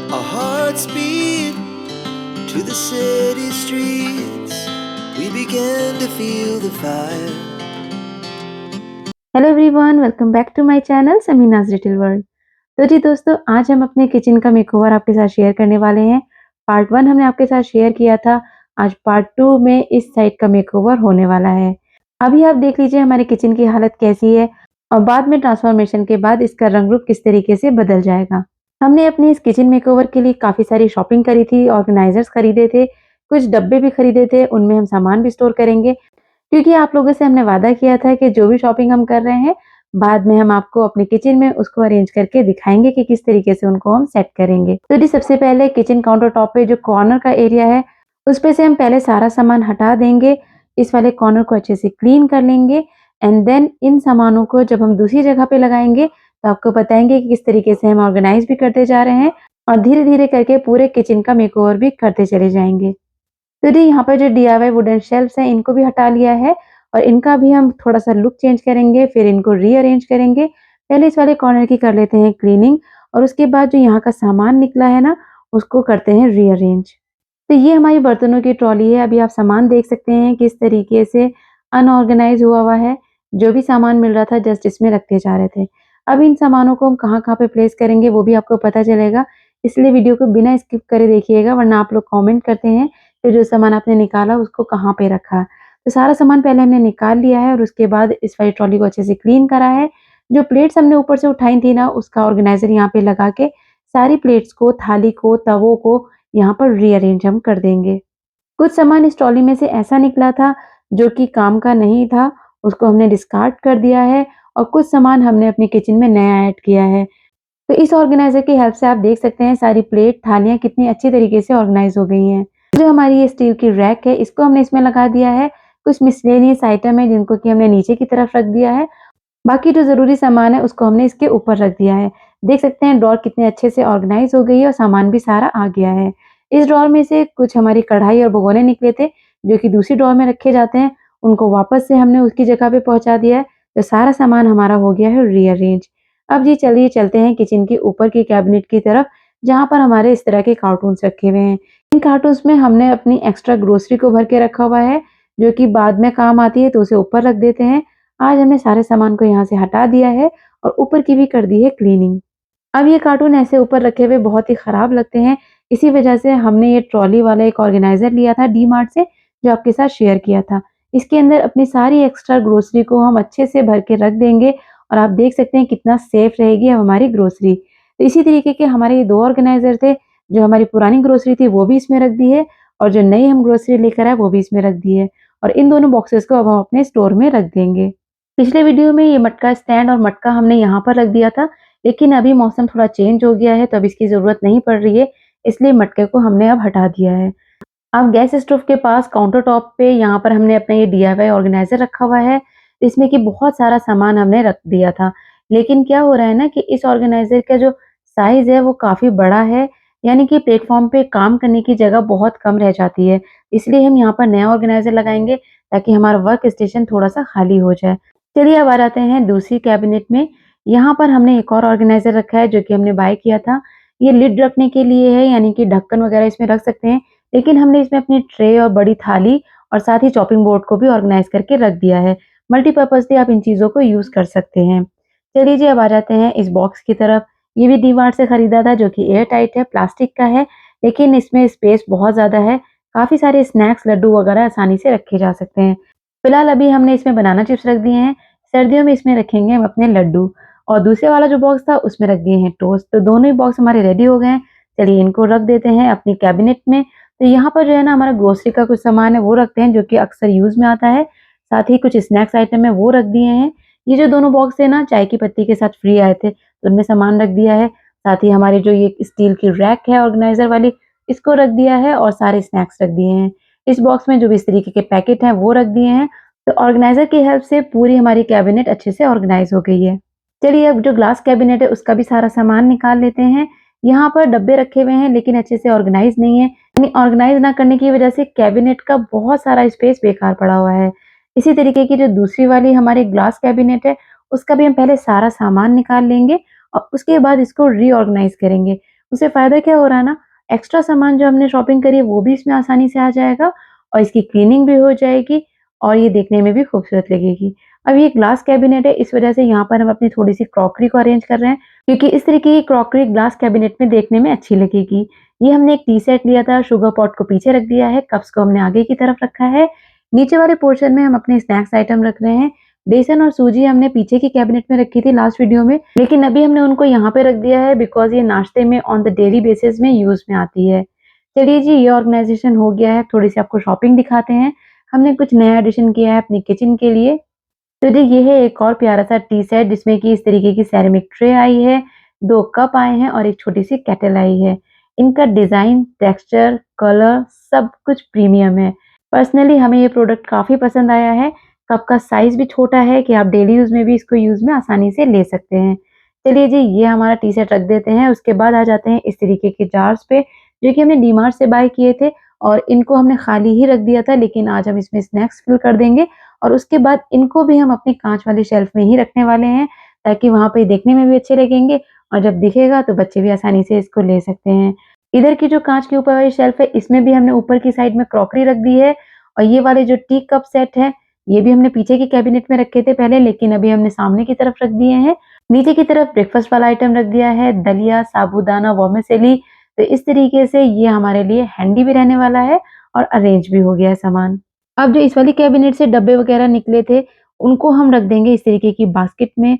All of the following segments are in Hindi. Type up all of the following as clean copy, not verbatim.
Our hearts beat to the city streets. We began to feel the fire. Hello everyone, welcome back to my channel Samina's little world. तो जी दोस्तों, आज हम अपने किचन का मेकओवर आपके साथ शेयर करने वाले हैं। पार्ट 1 हमने आपके साथ शेयर किया था। आज पार्ट 2 में इस साइड का मेकओवर होने वाला है। अभी आप देख लीजिए हमारे किचन की हालत कैसी है और बाद में ट्रांसफॉर्मेशन के बाद इसका रंग रूप किस तरीके से बदल जाएगा। हमने अपने इस किचन मेकओवर के लिए काफ़ी सारी शॉपिंग करी थी, ऑर्गेनाइजर्स खरीदे थे, कुछ डब्बे भी खरीदे थे, उनमें हम सामान भी स्टोर करेंगे। क्योंकि आप लोगों से हमने वादा किया था कि जो भी शॉपिंग हम कर रहे हैं, बाद में हम आपको अपने किचन में उसको अरेंज करके दिखाएँगे कि किस तरीके से उनको हम सेट करेंगे। तो जी सबसे पहले किचन काउंटर टॉप पे जो कॉर्नर का एरिया है, उस पे से हम पहले सारा सामान हटा देंगे। इस वाले कॉर्नर को अच्छे से क्लीन कर लेंगे एंड देन इन सामानों को जब हम दूसरी जगह पे लगाएँगे, तो आपको बताएँगे कि किस तरीके से हम ऑर्गेनाइज़ भी करते जा रहे हैं और धीरे-धीरे करके पूरे किचन का मेकओवर भी करते चले जाएँगे। तो जी यहाँ पर जो डीआईवाई वुडन शेल्फ्स हैं इनको भी हटा लिया है और इनका भी हम थोड़ा-सा लुक चेंज करेंगे, फिर इनको रीअरेंज करेंगे। पहले इस वाले कॉर्नर की कर लेते हैं क्लीनिंग और उसके बाद जो यहाँ का सामान निकला है ना, उसको करते हैं रीअरेंज। तो ये हमारी बर्तनों की ट्रॉली है। अभी आप सामान देख सकते हैं किस तरीके से अनऑर्गेनाइज़ हुआ हुआ है। जो भी सामान मिल रहा था जस्ट इसमें रखते जा रहे थे। अब इन सामानों को हम कहाँ-कहाँ पे प्लेस करेंगे वो भी आपको पता चलेगा। इसलिए वीडियो को बिना स्किप करे देखिएगा, वरना आप लोग कमेंट करते हैं कि जो सामान आपने निकाला उसको कहाँ पे रखा। तो सारा सामान पहले हमने निकाल लिया है और उसके बाद इस वाली ट्रॉली को अच्छे से क्लीन करा है। जो प्लेट्स हमने ऊपर से उठाई थी ना, उसका ऑर्गेनाइज़र यहाँ पे लगा के सारी प्लेट्स को, थाली को, तवों को यहाँ पर रीअरेंज हम कर देंगे। कुछ सामान इस ट्रॉली में से ऐसा निकला था जो कि काम का नहीं था, उसको हमने डिस्कार्ड कर दिया है और कुछ सामान हमने अपने किचन में नया ऐड किया है। तो इस ऑर्गेनाइज़र की हेल्प से आप देख सकते हैं सारी प्लेट, थालियाँ कितनी अच्छी तरीके से ऑर्गेनाइज़ हो गई हैं। जो हमारी ये स्टील की रैक है, इसको हमने इसमें लगा दिया है। कुछ मिसलेनियस आइटम है जिनको कि हमने नीचे की तरफ रख दिया है। बाकी जो ज़रूरी सामान है उसको हमने इसके ऊपर रख दिया है। देख सकते हैं ड्रॉर कितने अच्छे से ऑर्गेनाइज़ हो गई है और सामान भी सारा आ गया है। इस ड्रॉर में से कुछ हमारी कढ़ाई और भगोने निकले थे, जो कि दूसरी ड्रॉर में रखे जाते हैं, उनको वापस से हमने उसकी जगह पे पहुँचा दिया है, तो सारा सामान हमारा हो गया है रीअरेंज। अब जी चलिए चलते हैं किचन के ऊपर की कैबिनेट की तरफ, जहाँ पर हमारे इस तरह के कार्टून्स रखे हुए हैं। इन कार्टून्स में हमने अपनी एक्स्ट्रा ग्रोसरी को भर के रखा हुआ है, जो कि बाद में काम आती है तो उसे ऊपर रख देते हैं। आज हमने सारे सामान को यहाँ से हटा दिया है और ऊपर की भी कर दी है क्लीनिंग। अब ये कार्टून ऐसे ऊपर रखे हुए बहुत ही खराब लगते हैं, इसी वजह से हमने ये ट्रॉली वाला एक ऑर्गेनाइज़र लिया था डीमार्ट से, जो आपके साथ शेयर किया था। इसके अंदर अपनी सारी एक्स्ट्रा ग्रोसरी को हम अच्छे से भर के रख देंगे और आप देख सकते हैं कितना सेफ रहेगी अब हमारी ग्रोसरी। तो इसी तरीके के हमारे ये 2 ऑर्गेनाइज़र थे, जो हमारी पुरानी ग्रोसरी थी वो भी इसमें रख दी है और जो नई हम ग्रोसरी लेकर आए वो भी इसमें रख दी है और इन दोनों बॉक्सेस को अब हम अपने स्टोर में रख देंगे। पिछले वीडियो में ये मटका स्टैंड और मटका हमने यहाँ पर रख दिया था, लेकिन अभी मौसम थोड़ा चेंज हो गया है तो अब इसकी ज़रूरत नहीं पड़ रही है, इसलिए मटके को हमने अब हटा दिया है। अब गैस स्टोव के पास काउंटर टॉप पे यहाँ पर हमने अपना ये डीआईवाई ऑर्गेनाइज़र रखा हुआ है, इसमें कि बहुत सारा सामान हमने रख दिया था। लेकिन क्या हो रहा है ना कि इस ऑर्गेनाइज़र का जो साइज़ है वो काफ़ी बड़ा है, यानी कि प्लेटफ़ॉर्म पे काम करने की जगह बहुत कम रह जाती है। इसलिए हम यहाँ पर नया ऑर्गेनाइज़र लगाएँगे ताकि हमारा वर्क स्टेशन थोड़ा-सा खाली हो जाए। चलिए अब आ जाते हैं दूसरी कैबिनेट में। यहाँ पर हमने एक और ऑर्गेनाइज़र रखा है जो कि हमने बाय किया था। ये लिड रखने के लिए है, यानी कि ढक्कन वगैरह इसमें रख सकते हैं, लेकिन हमने इसमें अपनी ट्रे और बड़ी थाली और साथ ही चॉपिंग बोर्ड को भी ऑर्गेनाइज़ करके रख दिया है। मल्टीपर्पज़ली आप इन चीज़ों को यूज़ कर सकते हैं। चलिए जी अब आ जाते हैं इस बॉक्स की तरफ। ये भी डीमार्ट से खरीदा था, जो कि एयर टाइट है, प्लास्टिक का है, लेकिन इसमें स्पेस बहुत ज़्यादा है। काफ़ी सारे स्नैक्स, लड्डू वगैरह आसानी से रखे जा सकते हैं। फिलहाल अभी हमने इसमें बनाना चिप्स रख दिए हैं। सर्दियों में इसमें रखेंगे हम अपने लड्डू और दूसरे वाला जो बॉक्स था उसमें रख दिए हैं टोस्ट। तो दोनों ही बॉक्स हमारे रेडी हो गए हैं। चलिए इनको रख देते हैं अपनी कैबिनेट में। तो यहाँ पर जो है ना हमारा ग्रोसरी का कुछ सामान है वो रखते हैं, जो कि अक्सर यूज़ में आता है। साथ ही कुछ स्नैक्स आइटम है वो रख दिए हैं। ये जो दोनों बॉक्स है ना चाय की पत्ती के साथ फ्री आए थे, तो उनमें सामान रख दिया है। साथ ही हमारी जो ये स्टील की रैक है ऑर्गेनाइज़र वाली, इसको रख दिया है और सारे स्नैक्स रख दिए हैं। इस बॉक्स में जो भी इस तरीके के पैकेट हैं वो रख दिए हैं। तो ऑर्गेनाइज़र की हेल्प से पूरी हमारी कैबिनेट अच्छे से ऑर्गेनाइज़ हो गई है। चलिए अब जो ग्लास कैबिनेट है उसका भी सारा सामान निकाल लेते हैं। यहाँ पर डब्बे रखे हुए हैं लेकिन अच्छे से ऑर्गेनाइज़ नहीं है। यानी ऑर्गेनाइज़ ना करने की वजह से कैबिनेट का बहुत सारा स्पेस बेकार पड़ा हुआ है। इसी तरीके की जो दूसरी वाली हमारी ग्लास कैबिनेट है, उसका भी हम पहले सारा सामान निकाल लेंगे और उसके बाद इसको रीऑर्गेनाइज़ करेंगे। उससे फ़ायदा क्या हो रहा है ना, एक्स्ट्रा सामान जो हमने शॉपिंग करी है वो भी इसमें आसानी से आ जाएगा और इसकी क्लीनिंग भी हो जाएगी और ये देखने में भी खूबसूरत लगेगी। अब ये ग्लास कैबिनेट है, इस वजह से यहाँ पर हम अपनी थोड़ी-सी क्रॉकरी को अरेंज कर रहे हैं, क्योंकि इस तरीके की क्रॉकरी ग्लास कैबिनेट में देखने में अच्छी लगेगी। ये हमने एक टी सेट लिया था, शुगर पॉट को पीछे रख दिया है, कप्स को हमने आगे की तरफ रखा है। नीचे वाले पोर्शन में हम अपने स्नैक्स आइटम रख रहे हैं। बेसन और सूजी हमने पीछे की कैबिनेट में रखी थी लास्ट वीडियो में, लेकिन अभी हमने उनको यहाँ पे रख दिया है बिकॉज़ ये नाश्ते में ऑन द डेली बेसिस में यूज़ में आती है। चलिए जी, ये ऑर्गेनाइज़ेशन हो गया है, थोड़ी-सी आपको शॉपिंग दिखाते हैं। हमने कुछ नया एडिशन किया है अपनी किचन के लिए। तो जी, ये है एक और प्यारा-सा टी सेट जिसमें कि इस तरीके की सेरेमिक ट्रे आई है, 2 कप आए हैं और एक छोटी-सी केटल आई है। इनका डिज़ाइन, टेक्सचर, कलर सब कुछ प्रीमियम है। पर्सनली हमें ये प्रोडक्ट काफ़ी पसंद आया है। कप का साइज़ भी छोटा है कि आप डेली यूज़ में भी इसको यूज़ में आसानी से ले सकते हैं। चलिए जी, ये हमारा टी सेट रख देते हैं, उसके बाद आ जाते हैं इस तरीके के जार्स पे, जो कि हमने डीमार्ट से बाय किए थे और इनको हमने खाली ही रख दिया था, लेकिन आज हम इसमें स्नैक्स फिल कर देंगे और उसके बाद इनको भी हम अपनी काँच वाली शेल्फ में ही रखने वाले हैं, ताकि वहाँ पे देखने में भी अच्छे लगेंगे और जब दिखेगा तो बच्चे भी आसानी से इसको ले सकते हैं। इधर की जो काँच के ऊपर वाली शेल्फ है, इसमें भी हमने ऊपर की साइड में क्रॉकरी रख दी है और ये वाले जो टी कप सेट है, ये भी हमने पीछे की कैबिनेट में रखे थे पहले, लेकिन अभी हमने सामने की तरफ रख दिए हैं। नीचे की तरफ ब्रेकफास्ट वाला आइटम रख दिया है, दलिया, साबूदाना, वर्मिसेली। तो इस तरीके से ये हमारे लिए हैंडी भी रहने वाला है और अरेंज भी हो गया है सामान। अब जो इस वाली कैबिनेट से डब्बे वगैरह निकले थे, उनको हम रख देंगे इस तरीके की बास्केट में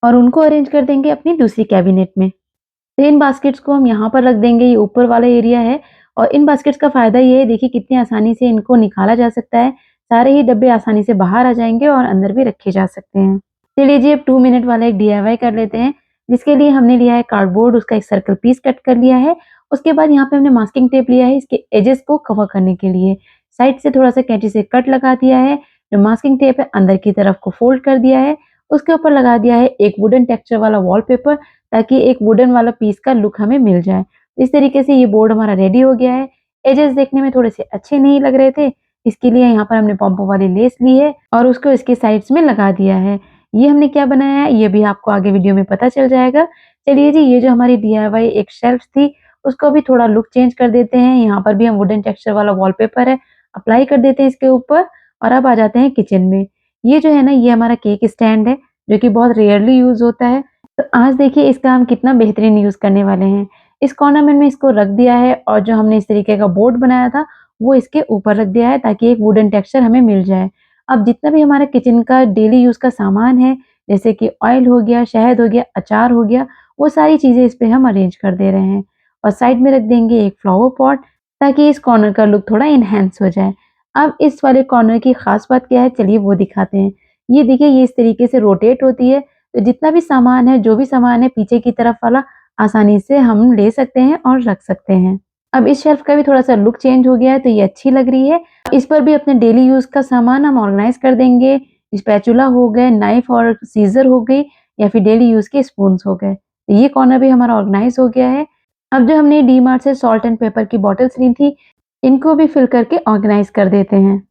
और उनको अरेंज कर देंगे अपनी दूसरी कैबिनेट में। तो इन बास्केट्स को हम यहाँ पर रख देंगे, ये ऊपर वाला एरिया है और इन बास्केट्स का फ़ायदा ये है, देखिए कितनी आसानी से इनको निकाला जा सकता है। सारे ही डब्बे आसानी से बाहर आ जाएँगे और अंदर भी रखे जा सकते हैं। चलिए जी, अब 2 मिनट वाला एक डीआईवाई कर लेते हैं, जिसके लिए हमने लिया है कार्डबोर्ड, उसका एक सर्कल पीस कट कर लिया है। उसके बाद यहाँ पे हमने मास्किंग टेप लिया है इसके एजेस को कवर करने के लिए। साइड से थोड़ा-सा कैंची से कट लगा दिया है, जो मास्किंग टेप है अंदर की तरफ को फ़ोल्ड कर दिया है। उसके ऊपर लगा दिया है एक वुडन टेक्सचर वाला वॉलपेपर, ताकि एक वुडन वाला पीस का लुक हमें मिल जाए। इस तरीके से ये बोर्ड हमारा रेडी हो गया है। एजेस देखने में थोड़े से अच्छे नहीं लग रहे थे, इसके लिए यहाँ पर हमने पॉम्पों वाली लेस ली है और उसको इसके साइड्स में लगा दिया है। ये हमने क्या बनाया है, ये भी आपको आगे वीडियो में पता चल जाएगा। चलिए जी, ये जो हमारी डीआईवाई एक शेल्फ थी, उसको भी थोड़ा लुक चेंज कर देते हैं। यहाँ पर भी हम वुडन टेक्सचर वाला वॉलपेपर है, अप्लाई कर देते हैं इसके ऊपर और अब आ जाते हैं किचन में। ये जो है ना, ये हमारा केक स्टैंड है, जो कि बहुत रेयरली यूज़ होता है। तो आज देखिए इसका हम कितना बेहतरीन यूज़ करने वाले हैं। इस कॉर्नर में इसको रख दिया है और जो हमने इस तरीके का बोर्ड बनाया था, वो इसके ऊपर रख दिया है ताकि एक वुडन टेक्सचर हमें मिल जाए। अब जितना भी हमारा किचन का डेली यूज़ का सामान है, जैसे कि ऑयल हो गया, शहद हो गया, अचार हो गया, वो सारी चीज़ें इस पे हम अरेंज कर दे रहे हैं और साइड में रख देंगे एक फ्लावर पॉट, ताकि इस कॉर्नर का लुक थोड़ा एनहांस हो जाए। अब इस वाले कॉर्नर की खास बात क्या है, चलिए वो दिखाते हैं। ये देखिए, ये इस तरीके से रोटेट होती है, तो जितना भी सामान है, जो भी सामान है पीछे की तरफ वाला, आसानी से हम ले सकते हैं और रख सकते हैं। अब इस शेल्फ का भी थोड़ा-सा लुक चेंज हो गया है, तो ये अच्छी लग रही है। इस पर भी अपने डेली यूज़ का सामान हम ऑर्गनाइज़ कर देंगे। स्पैचुला हो गए, नाइफ और सीज़र हो गई या फिर डेली यूज़ के स्पून्स हो गए। तो ये कॉर्नर भी हमारा ऑर्गनाइज़ हो गया है। अब जो हमने डीमार्ट से सॉल्ट एंड पेपर की बॉटल्स ली थी, इनको भी फिल करके ऑर्गनाइज़ कर देते हैं।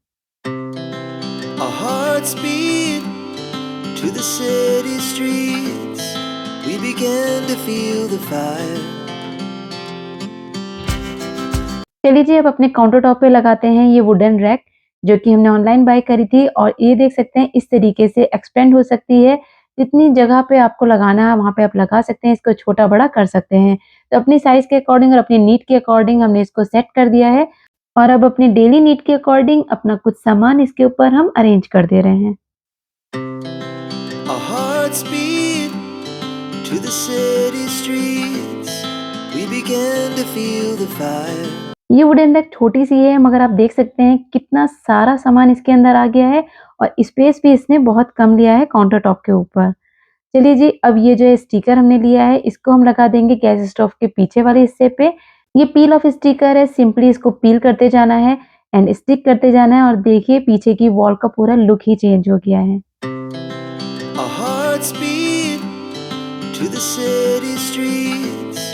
Our hearts beat to the city streets. We began to feel the fire. चलिए जी, अब अपने काउंटर टॉप पे लगाते हैं ये वुडन रैक, जो कि हमने ऑनलाइन बाय करी थी और ये देख सकते हैं इस तरीके से एक्सपेंड हो सकती है। जितनी जगह पे आपको लगाना है वहाँ पे आप लगा सकते हैं, इसको छोटा-बड़ा कर सकते हैं। तो अपनी साइज़ के अकॉर्डिंग और अपनी नीड के अकॉर्डिंग हमने इसको सेट कर दिया है और अब अपनी डेली नीड के अकॉर्डिंग अपना कुछ सामान इसके ऊपर हम अरेंज कर दे रहे हैं। Our hearts beat to the city streets. We began to feel the fire. ये वुडन रैक छोटी सी है, मगर आप देख सकते हैं कितना सारा सामान इसके अंदर आ गया है और स्पेस भी इसने बहुत कम लिया है काउंटर टॉप के ऊपर। चलिए जी, अब ये जो स्टिकर हमने लिया है, इसको हम लगा देंगे गैस स्टोव के पीछे वाले हिस्से पे। ये पील ऑफ स्टिकर है, सिंपली इसको पील करते जाना है एंड स्टिक करते जाना है और देखिए पीछे की वॉल का पूरा लुक ही चेंज हो गया है। Our hearts beat to the city streets.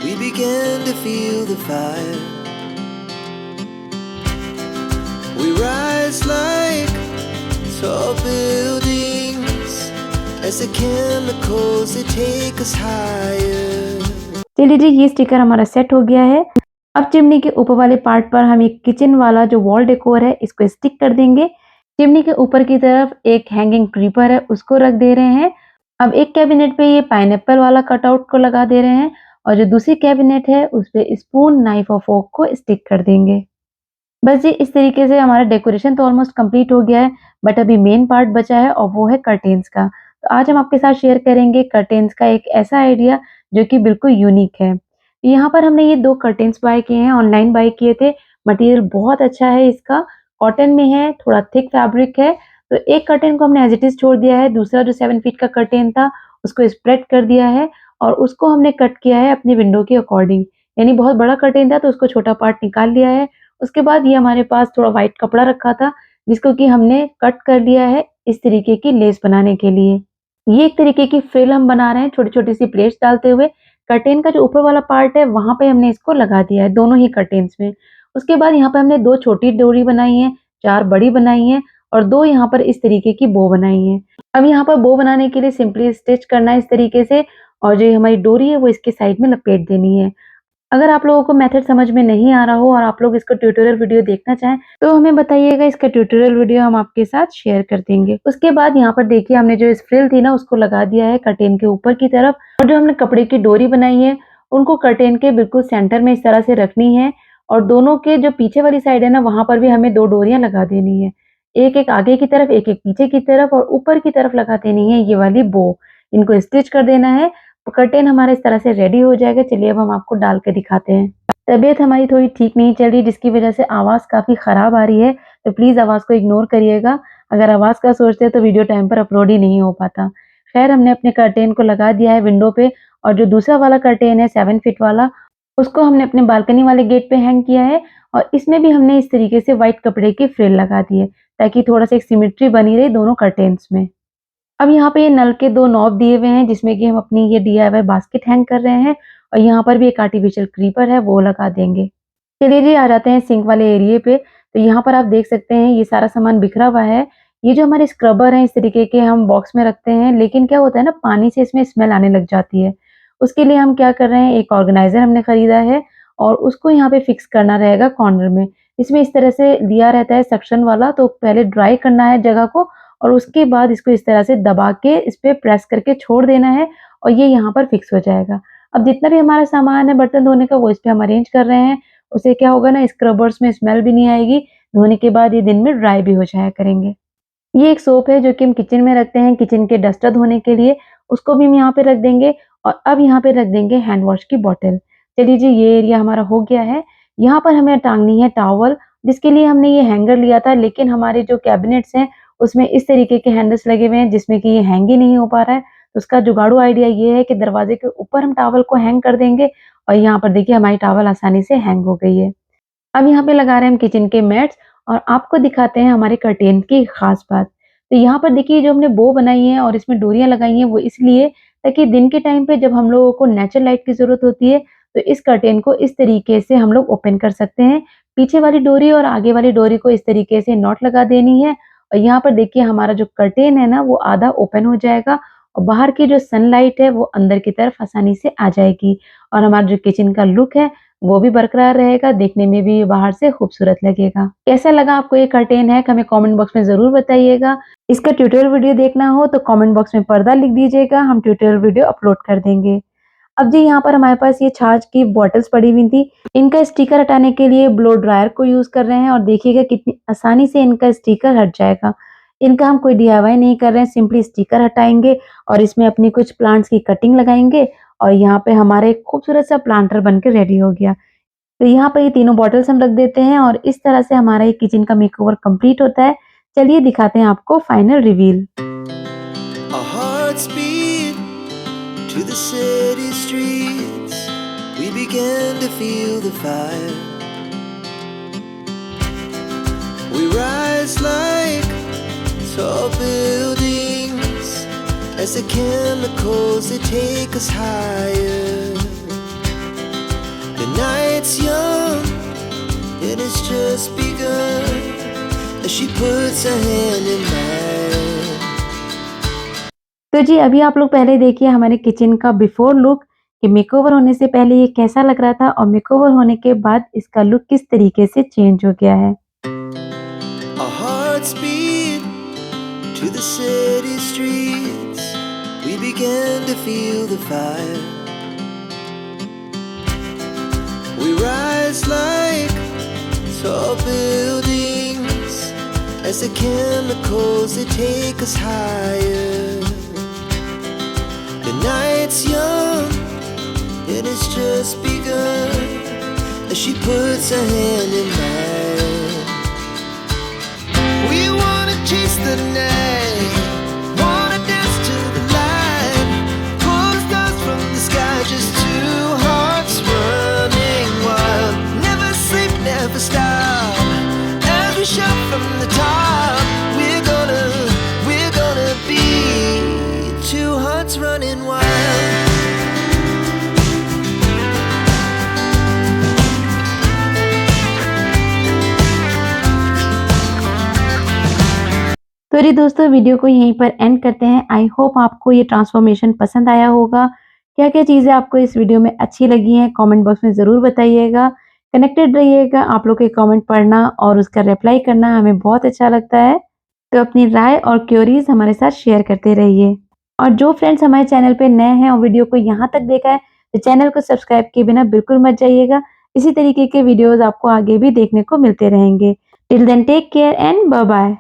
We began to feel the fire. We rise like tall buildings as the chemicals they take us higher. चलिए जी, ये स्टिकर हमारा सेट हो गया है। अब चिमनी के ऊपर वाले पार्ट पर हम एक किचन वाला जो वॉल डेकोर है इसको स्टिक कर देंगे। चिमनी के ऊपर की तरफ एक हैंगिंग क्रीपर है उसको रख दे रहे हैं। अब एक कैबिनेट पे ये पाइनएप्पल वाला कटआउट को लगा दे रहे हैं और जो दूसरी कैबिनेट है उस पे स्पून, नाइफ और फोर्क को स्टिक कर देंगे। बस जी, इस तरीके से हमारा डेकोरेशन तो ऑलमोस्ट कंप्लीट हो गया है, बट अभी मेन पार्ट बचा है और वो है कर्टेन्स का। तो आज हम आपके साथ शेयर करेंगे कर्टेन्स का एक ऐसा आइडिया जो कि बिल्कुल यूनिक है। यहाँ पर हमने ये 2 कर्टेन्स बाय किए हैं, ऑनलाइन बाय किए थे। मटेरियल बहुत अच्छा है इसका, कॉटन में है, थोड़ा थिक फैब्रिक है। तो एक कर्टेन को हमने एज़ इट इज़ छोड़ दिया है, दूसरा जो 7 फीट का कर्टेन था उसको स्प्रेड कर दिया है और उसको हमने कट किया है अपनी विंडो के अकॉर्डिंग। यानी बहुत बड़ा कर्टेन था तो उसको छोटा पार्ट निकाल लिया है। उसके बाद ये हमारे पास थोड़ा व्हाइट कपड़ा रखा था जिसको कि हमने कट कर लिया है इस तरीके की लेस बनाने के लिए। ये एक तरीके की फ्रिल हम बना रहे हैं छोटी-छोटी सी प्लेट्स डालते हुए। कर्टेन का जो ऊपर वाला पार्ट है वहाँ पे हमने इसको लगा दिया है दोनों ही कर्टेन्स में। उसके बाद यहाँ पे हमने 2 छोटी डोरी बनाई है, 4 बड़ी बनाई है और 2 यहाँ पर इस तरीके की बो बनाई है। अब यहाँ पर बो बनाने के लिए सिंपली स्टिच करना है इस तरीके से और जो हमारी डोरी है वो इसके साइड में लपेट देनी है। अगर आप लोगों को मेथड समझ में नहीं आ रहा हो और आप लोग इसका ट्यूटोरियल वीडियो देखना चाहें, तो हमें बताइएगा, इसका ट्यूटोरियल वीडियो हम आपके साथ शेयर कर देंगे। उसके बाद यहाँ पर देखिए हमने जो इस फ्रिल थी ना उसको लगा दिया है कर्टेन के ऊपर की तरफ और जो हमने कपड़े की डोरी बनाई है उनको कर्टेन के बिल्कुल सेंटर में इस तरह से रखनी है और दोनों के जो पीछे वाली साइड है ना वहाँ पर भी हमें 2 डोरियाँ लगा देनी है। एक-एक आगे की तरफ, एक-एक पीछे की तरफ और ऊपर की तरफ लगा देनी है ये वाली बो। इनको स्टिच कर देना है। कर्टेन हमारा इस तरह से रेडी हो जाएगा। चलिए अब हम आपको डाल के दिखाते हैं। तबीयत हमारी थोड़ी ठीक नहीं चल रही जिसकी वजह से आवाज़ काफ़ी ख़राब आ रही है, तो प्लीज़ आवाज़ को इग्नोर करिएगा। अगर आवाज़ का सोचते हैं तो वीडियो टाइम पर अपलोड ही नहीं हो पाता। ख़ैर हमने अपने कर्टेन को लगा दिया है विंडो पे और जो दूसरा वाला कर्टेन है 7 फीट वाला, उसको हमने अपने बालकनी वाले गेट पे हैंग किया है और इसमें भी हमने इस तरीके से व्हाइट कपड़े की फ्रिल लगा दी है, ताकि थोड़ा-सा एक सिमेट्री बनी रहे दोनों कर्टेन्स में। अब यहाँ पे ये नल के 2 नॉब दिए हुए हैं जिसमें कि हम अपनी ये डीआईवाई बास्केट हैंग कर रहे हैं और यहाँ पर भी एक आर्टिफिशियल क्रीपर है वो लगा देंगे। चलिए जी, आ जाते हैं सिंक वाले एरिये पे। तो यहाँ पर आप देख सकते हैं ये सारा सामान बिखरा हुआ है। ये जो हमारे स्क्रबर हैं इस तरीके के हम बॉक्स में रखते हैं, लेकिन क्या होता है ना पानी से इसमें स्मेल आने लग जाती है। उसके लिए हम क्या कर रहे हैं, एक ऑर्गेनाइज़र हमने खरीदा है और उसको यहाँ पे फिक्स करना रहेगा कॉर्नर में। इसमें इस तरह से दिया रहता है सक्शन वाला, तो पहले ड्राई करना है जगह को और उसके बाद इसको इस तरह से दबा के इस पे प्रेस करके छोड़ देना है और ये यहाँ पर फिक्स हो जाएगा। अब जितना भी हमारा सामान है बर्तन धोने का वो इस पे हम अरेंज कर रहे हैं। उससे क्या होगा ना, स्क्रबर्स में स्मेल भी नहीं आएगी, धोने के बाद ये दिन में ड्राई भी हो जाया करेंगे। ये एक सोप है जो कि हम किचन में रखते हैं किचन के डस्टर धोने के लिए, उसको भी हम यहाँ पे रख देंगे और अब यहाँ पे रख देंगे हैंड वॉश की बॉटल। चलिए जी, ये एरिया हमारा हो गया है। यहाँ पर हमें टांगनी है टॉवल, जिसके लिए हमने ये हैंगर लिया था, लेकिन हमारे जो कैबिनेट्स हैं उसमें इस तरीके के हैंडल्स लगे हुए हैं जिसमें कि ये हैंग ही नहीं हो पा रहा है। तो उसका जुगाड़ू आइडिया ये है कि दरवाजे के ऊपर हम टॉवल को हैंग कर देंगे और यहाँ पर देखिए हमारी टॉवल आसानी से हैंग हो गई है। अब यहाँ पे लगा रहे हैं हम किचन के मैट्स और आपको दिखाते हैं हमारे कर्टेन की खास बात। तो यहाँ पर देखिए जो हमने बो बनाई है और इसमें डोरियाँ लगाई हैं वो इसलिए ताकि दिन के टाइम पे जब हम लोगों को नेचुरल लाइट की ज़रूरत होती है तो इस कर्टेन को इस तरीके से हम लोग ओपन कर सकते हैं। पीछे वाली डोरी और आगे वाली डोरी को इस तरीके से नॉट लगा देनी है और यहाँ पर देखिए हमारा जो कर्टेन है ना वो आधा ओपन हो जाएगा और बाहर की जो सनलाइट है वो अंदर की तरफ आसानी से आ जाएगी और हमारा जो किचन का लुक है वो भी बरकरार रहेगा, देखने में भी बाहर से खूबसूरत लगेगा। कैसा लगा आपको ये कर्टेन हैक हमें कमेंट बॉक्स में ज़रूर बताइएगा। इसका ट्यूटोरियल वीडियो देखना हो तो कमेंट बॉक्स में पर्दा लिख दीजिएगा, हम ट्यूटोरियल वीडियो अपलोड कर देंगे। अब जी यहाँ पर हमारे पास ये छाछ की बॉटल्स पड़ी हुई थी, इनका स्टिकर हटाने के लिए ब्लो ड्रायर को यूज़ कर रहे हैं और देखिएगा कितनी आसानी से इनका स्टिकर हट जाएगा। इनका हम कोई डीआईवाई नहीं कर रहे हैं, सिंपली स्टिकर हटाएँगे और इसमें अपनी कुछ प्लांट्स की कटिंग लगाएँगे और यहाँ पे हमारा एक खूबसूरत सा प्लांटर बन के रेडी हो गया। तो यहाँ पे ये तीनों बॉटल्स हम रख देते हैं और इस तरह से हमारा ये किचन का मेकओवर कंप्लीट होता है। चलिए दिखाते हैं आपको final reveal. Our hearts beat to the city streets. We began to feel the fire. We rise like tall buildings as the chemicals they take us higher. The night's young and it's just begun as she puts her hand in mine. तो जी अभी आप लोग पहले देखिए हमारे किचन का बिफोर लुक। कि मेकओवर होने से पहले ये कैसा लग रहा था और मेकओवर होने के बाद इसका लुक किस तरीके से चेंज हो गया है। Our hearts beat to the city streets. We began to feel the fire. We rise like tall buildings as the chemicals they take us higher. The night's young and it's just begun as she puts her hand in mine. We wanna chase the night, wanna dance to the light, pull the stars from the sky, just two hearts running wild. Never sleep, never stop, as we shout from the top. We're gonna be two hearts running wild. तो चलिए दोस्तों वीडियो को यहीं पर एंड करते हैं। आई होप आपको ये ट्रांसफॉर्मेशन पसंद आया होगा। क्या-क्या चीज़ें आपको इस वीडियो में अच्छी लगी हैं कमेंट बॉक्स में ज़रूर बताइएगा। कनेक्टेड रहिएगा, आप लोग के कमेंट पढ़ना और उसका रिप्लाई करना हमें बहुत अच्छा लगता है। तो अपनी राय और क्वेरीज हमारे साथ शेयर करते रहिए। और जो फ्रेंड्स हमारे चैनल पे नए हैं और वीडियो को यहाँ तक देखा है तो चैनल को सब्सक्राइब किए बिना बिल्कुल मत जाइएगा। इसी तरीके के वीडियोज़ आपको आगे भी देखने को मिलते रहेंगे। Till then take care and bye bye.